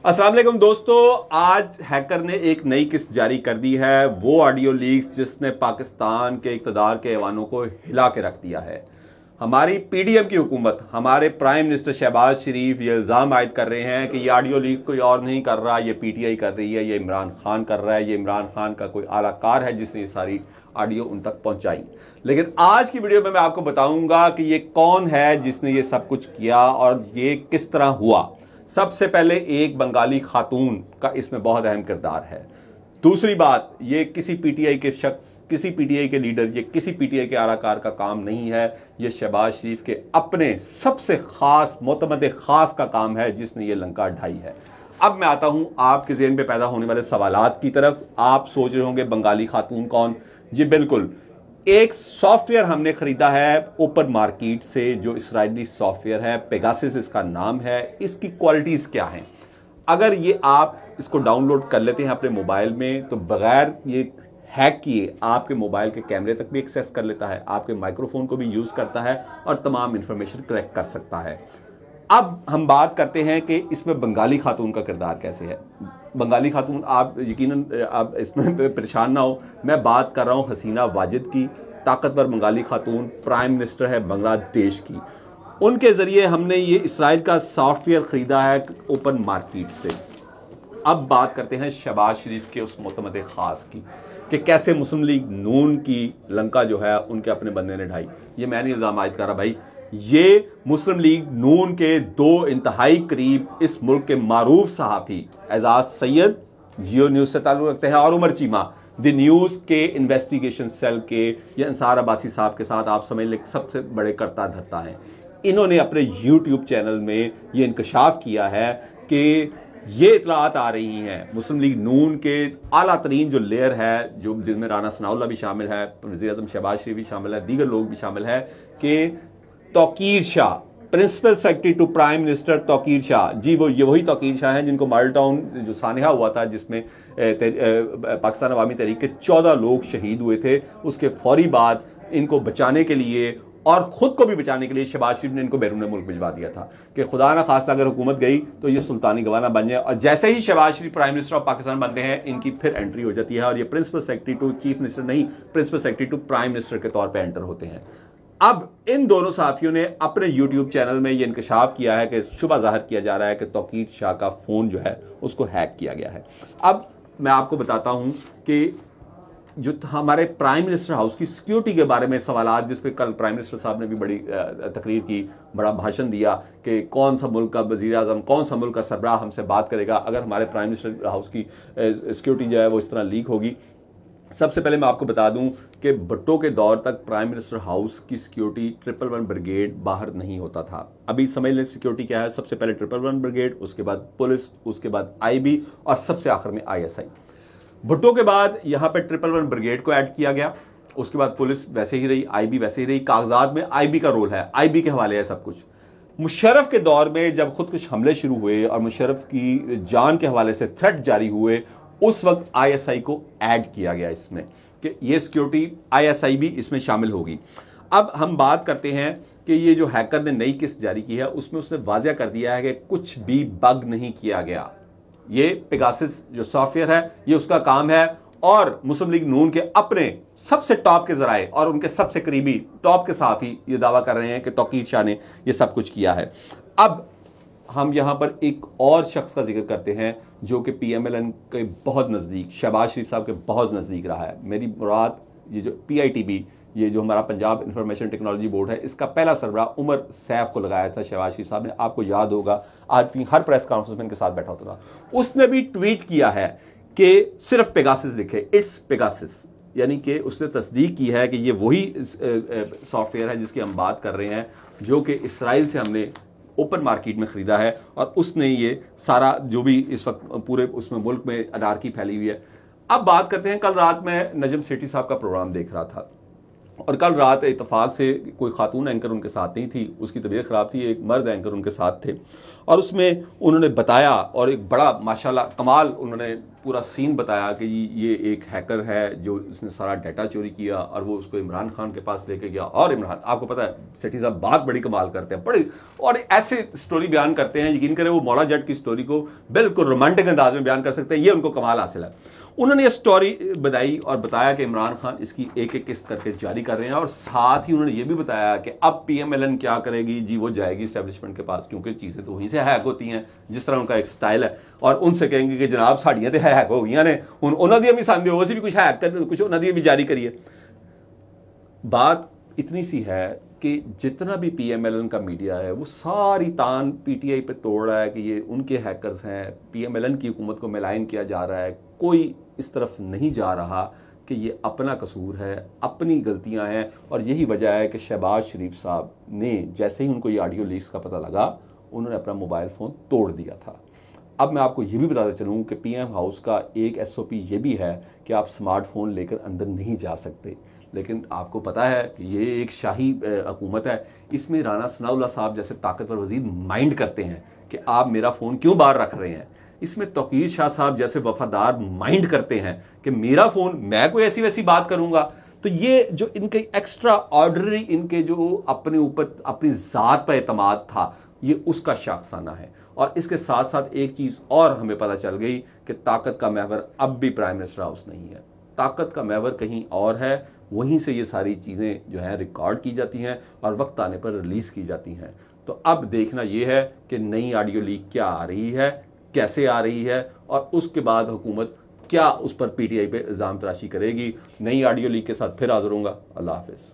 अस्सलाम वालेकुम दोस्तों, आज हैकर ने एक नई किस्त जारी कर दी है। वो ऑडियो लीक्स जिसने पाकिस्तान के इक़्तिदार के ऐवानों को हिला के रख दिया है। हमारी पीडीएम की हुकूमत, हमारे प्राइम मिनिस्टर शहबाज शरीफ ये इल्ज़ाम आयद कर रहे हैं कि ये ऑडियो लीक कोई और नहीं कर रहा, ये पीटीआई कर रही है, ये इमरान खान कर रहा है, ये इमरान खान का कोई आलाकार है जिसने ये सारी ऑडियो उन तक पहुंचाई। लेकिन आज की वीडियो में मैं आपको बताऊंगा कि ये कौन है जिसने ये सब कुछ किया और ये किस तरह हुआ। सबसे पहले एक बंगाली खातून का इसमें बहुत अहम किरदार है। दूसरी बात, ये किसी पीटीआई के शख्स, किसी पीटीआई के लीडर, ये किसी पीटीआई के आलाकार का काम नहीं है। ये शहबाज शरीफ के अपने सबसे खास मोतमद खास का काम है जिसने ये लंका ढाई है। अब मैं आता हूं आपके ज़हन में पैदा होने वाले सवालात की तरफ। आप सोच रहे होंगे बंगाली खातून कौन? जी बिल्कुल, एक सॉफ्टवेयर हमने खरीदा है ओपन मार्केट से, जो इसराइली सॉफ्टवेयर है, पेगासस इसका नाम है। इसकी क्वालिटीज़ क्या हैं? अगर ये आप इसको डाउनलोड कर लेते हैं अपने मोबाइल में तो बगैर ये हैक किए आपके मोबाइल के कैमरे तक भी एक्सेस कर लेता है, आपके माइक्रोफोन को भी यूज़ करता है और तमाम इंफॉर्मेशन कलेक्ट कर सकता है। अब हम बात करते हैं कि इसमें बंगाली खातून का किरदार कैसे है। बंगाली खातून, आप यकीनन आप इसमें परेशान ना हो, मैं बात कर रहा हूँ हसीना वाजिद की। ताकतवर बंगाली खातून, प्राइम मिनिस्टर है बांग्लादेश की। उनके ज़रिए हमने ये इसराइल का सॉफ्टवेयर ख़रीदा है ओपन मार्केट से। अब बात करते हैं शहबाज शरीफ के उस मोतमद ख़ास की कि कैसे मुस्लिम लीग नून की लंका जो है उनके अपने बंदे ने ढाई। ये मैं नहीं इल्ज़ाम आयद कर रहा भाई, ये मुस्लिम लीग नून के दो इंतहाई करीब इस मुल्क के मारूफ सहाफ़ी एजाज सैयद जियो न्यूज़ से ताल्लुक़ रखते हैं और उमर चीमा द न्यूज़ के इन्वेस्टिगेशन सेल के या अंसार अब्बासी साहब के साथ आप समझ लें सबसे बड़े करता धरता हैं। इन्होंने अपने यूट्यूब चैनल में ये इंकशाफ किया है कि ये इतलात आ रही हैं मुस्लिम लीग नून के आला तरीन जो लेयर है, जो जिनमें राना सनाउल्लाह भी शामिल है, वज़ीर आज़म शहबाज शरीफ भी शामिल है, दीगर लोग भी शामिल है, कि Tauqeer Shah, principal secretary to prime minister Tauqeer Shah, जी वो ये वही तौकीर शाह हैं जिनको मॉडल टाउन जो सानहा हुआ था जिसमें पाकिस्तान अवामी तहरीक के 14 लोग शहीद हुए थे, उसके फौरी बाद इनको बचाने के लिए और ख़ुद को भी बचाने के लिए शहबाज शरीफ ने इनको बैरून मुल्क भिजवा दिया था कि खुदा ना खास्ता अगर हुकूमत गई तो ये सुल्तानी गवाना बन जाए। और जैसे ही शहबाज शरीफ प्राइम मिनिस्टर ऑफ पाकिस्तान बनते हैं इनकी फिर एंट्री हो जाती है और ये principal secretary to chief minister नहीं, principal secretary to prime minister के तौर पर एंटर होते हैं। अब इन दोनों सहाफ़ियों ने अपने यूट्यूब चैनल में ये इंकशाफ किया है कि शुबा ज़ाहिर किया जा रहा है कि तौकीर शाह का फ़ोन जो है उसको हैक किया गया है। अब मैं आपको बताता हूँ कि जो हमारे प्राइम मिनिस्टर हाउस की सिक्योरिटी के बारे में सवालात, जिस पे कल प्राइम मिनिस्टर साहब ने भी बड़ी तकरीर की, बड़ा भाषण दिया कि कौन सा मुल्क का वज़ीर आज़म, कौन सा मुल्क का सरबराह हमसे बात करेगा अगर हमारे प्राइम मिनिस्टर हाउस की सिक्योरिटी जो है वो इस तरह लीक होगी। सबसे पहले मैं आपको बता दूं कि भुट्टो के दौर तक प्राइम मिनिस्टर हाउस की सिक्योरिटी 111 ब्रिगेड बाहर नहीं होता था। अभी समझ लें सिक्योरिटी क्या है। सबसे पहले 111 ब्रिगेड, उसके बाद पुलिस, उसके बाद आईबी और सबसे आखिर में आईएसआई। भुट्टो के बाद यहाँ पे 111 ब्रिगेड को ऐड किया गया, उसके बाद पुलिस वैसे ही रही, आईबी वैसे ही रही। कागजात में आईबी का रोल है, आईबी के हवाले है सब कुछ। मुशर्रफ के दौर में जब खुदकुश हमले शुरू हुए और मुशर्रफ की जान के हवाले से थ्रेट जारी हुए, उस वक्त आईएसआई को ऐड किया गया इसमें कि ये सिक्योरिटी आईएसआई भी इसमें शामिल होगी। अब हम बात करते हैं कि ये जो हैकर ने नई किस्त जारी की है उसमें उसने वाज़ह कर दिया है कि कुछ भी बग नहीं किया गया। ये पेगासस जो सॉफ्टवेयर है ये उसका काम है और मुस्लिम लीग नून के अपने सबसे टॉप के जराए और उनके सबसे करीबी टॉप के साफ़ी ये दावा कर रहे हैं कि तौकीर शाह ने ये सब कुछ किया है। अब हम यहाँ पर एक और शख्स का जिक्र करते हैं जो कि पीएमएलएन के बहुत नज़दीक, शहबाज शरीफ साहब के बहुत नज़दीक रहा है। मेरी मुराद ये जो पीआईटीबी, ये जो हमारा पंजाब इंफॉर्मेशन टेक्नोलॉजी बोर्ड है, इसका पहला सरबराह उमर सैफ को लगाया था शहबाज शरीफ साहब ने। आपको याद होगा आज हर प्रेस कॉन्फ्रेंस में इनके साथ बैठा होता था। उसने भी ट्वीट किया है कि सिर्फ पेगासस दिखे, इट्स पेगासस, यानी कि उसने तस्दीक की है कि ये वही सॉफ्टवेयर है जिसकी हम बात कर रहे हैं, जो कि इसराइल से हमने ओपन मार्केट में ख़रीदा है और उसने ये सारा जो भी इस वक्त पूरे उसमें मुल्क में अनारकी फैली हुई है। अब बात करते हैं, कल रात में नजम सेठी साहब का प्रोग्राम देख रहा था और कल रात इत्तफाक से कोई खातून एंकर उनके साथ नहीं थी, उसकी तबीयत ख़राब थी, एक मर्द एंकर उनके साथ थे और उसमें उन्होंने बताया और एक बड़ा माशाल्लाह कमाल उन्होंने पूरा सीन बताया कि ये एक हैकर है जो उसने सारा डाटा चोरी किया और वो उसको इमरान खान के पास लेके गया। और इमरान, आपको पता है सेठी साहब बात बड़ी कमाल करते हैं, बड़ी और ऐसे स्टोरी बयान करते हैं, यकीन करें वो मौला जट की स्टोरी को बिल्कुल रोमांटिक अंदाज में बयान कर सकते हैं, ये उनको कमाल हासिल है। उन्होंने ये स्टोरी बताई और बताया कि इमरान खान इसकी एक एक किस्त करके जारी कर रहे हैं और साथ ही उन्होंने ये भी बताया कि अब पीएमएलएन क्या करेगी जी, वो जाएगी एस्टेब्लिशमेंट के पास, क्योंकि चीज़ें तो वहीं से हैक होती हैं जिस तरह उनका एक स्टाइल है, और उनसे कहेंगे कि जनाब साड़ियाँ तो हैक हो गई ने हुण उन्हों दी भी सामने हो भी कुछ हैक कर कुछ उन्होंने भी जारी करिए। बात इतनी सी है कि जितना भी पीएमएलएन का मीडिया है वो सारी तान पीटीआई पे तोड़ रहा है कि ये उनके हैकर्स हैं, पीएमएलएन की हुकूमत को मिलाइन किया जा रहा है। कोई इस तरफ नहीं जा रहा कि ये अपना कसूर है, अपनी गलतियां हैं, और यही वजह है कि शहबाज शरीफ साहब ने जैसे ही उनको ये ऑडियो लीक्स का पता लगा उन्होंने अपना मोबाइल फ़ोन तोड़ दिया था। अब मैं आपको ये भी बताता चलूँ कि पीएम हाउस का एक एसओपी ये भी है कि आप स्मार्टफोन लेकर अंदर नहीं जा सकते, लेकिन आपको पता है कि ये एक शाही हुकूमत है, इसमें राना सनाउल्लाह साहब जैसे ताकतवर वजीर माइंड करते हैं कि आप मेरा फ़ोन क्यों बाहर रख रहे हैं। इसमें तौकीर शाह साहब जैसे वफादार माइंड करते हैं कि मेरा फ़ोन, मैं कोई ऐसी वैसी बात करूंगा। तो ये जो इनके एक्स्ट्रा ऑर्डनरी, इनके जो अपने ऊपर अपनी ज़ात पर एतमाद था, ये उसका शाखसाना है। और इसके साथ साथ एक चीज़ और हमें पता चल गई कि ताकत का महवर अब भी प्राइम मिनिस्टर हाउस नहीं है, ताकत का महवर कहीं और है, वहीं से ये सारी चीज़ें जो हैं रिकॉर्ड की जाती हैं और वक्त आने पर रिलीज़ की जाती हैं। तो अब देखना ये है कि नई ऑडियो लीक क्या आ रही है, कैसे आ रही है, और उसके बाद हुकूमत क्या उस पर पीटीआई पे इल्ज़ाम तराशी करेगी। नई ऑडियो लीक के साथ फिर हाजिर होऊंगा। अल्लाह हाफिज़।